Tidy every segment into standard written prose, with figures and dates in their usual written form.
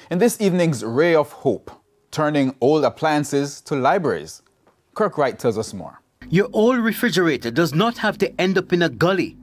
In this evening's Ray of Hope, turning old appliances to libraries, Kirk Wright tells us more. Your old refrigerator does not have to end up in a gully.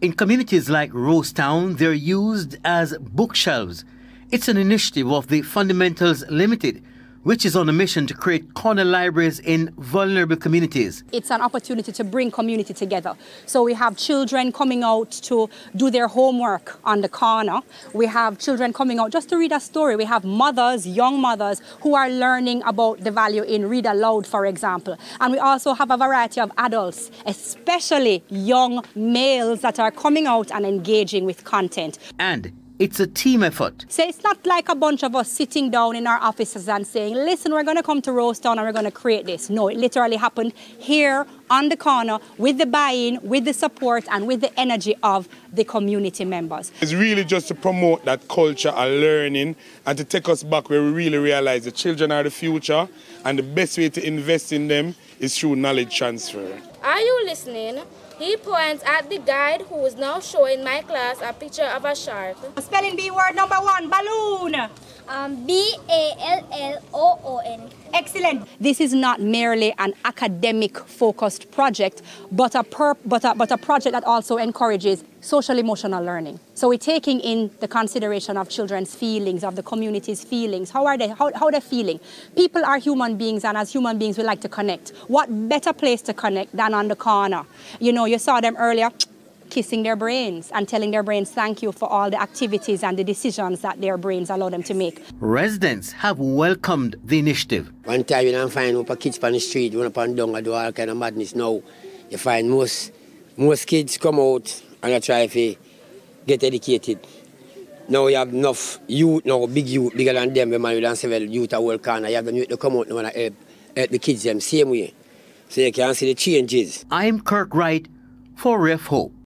In communities like Rosetown, they're used as bookshelves. It's an initiative of the Fundamentals Limited, which is on a mission to create corner libraries in vulnerable communities. It's an opportunity to bring community together. So we have children coming out to do their homework on the corner. We have children coming out just to read a story. We have mothers, young mothers, who are learning about the value in read aloud, for example. And we also have a variety of adults, especially young males, that are coming out and engaging with content. And it's a team effort. So it's not like a bunch of us sitting down in our offices and saying, listen, we're going to come to Rosetown and we're going to create this. No, it literally happened here on the corner with the buy-in, with the support and with the energy of the community members. It's really just to promote that culture and learning and to take us back where we really realize the children are the future and the best way to invest in them is through knowledge transfer. Are you listening? He points at the guide who is now showing my class a picture of a shark. Spelling bee word number 1, balloon. B-A-L-L-O-O-N. Excellent. This is not merely an academic-focused project, but a project that also encourages social-emotional learning. So we're taking in the consideration of children's feelings, of the community's feelings. How are they feeling? People are human beings, and as human beings, we like to connect. What better place to connect than on the corner? You know, you saw them earlier, kissing their brains and telling their brains thank you for all the activities and the decisions that their brains allow them to make. Residents have welcomed the initiative. One time you don't find kids on the street, run up and down and do all kind of madness. Now you find most kids come out and they try to get educated. Now you have enough youth, now big youth, bigger than them, when you don't several youth at world corner. You have them youth to come out now and help the kids them same way. So you can see the changes. I'm Kirk Wright for Ray of Hope.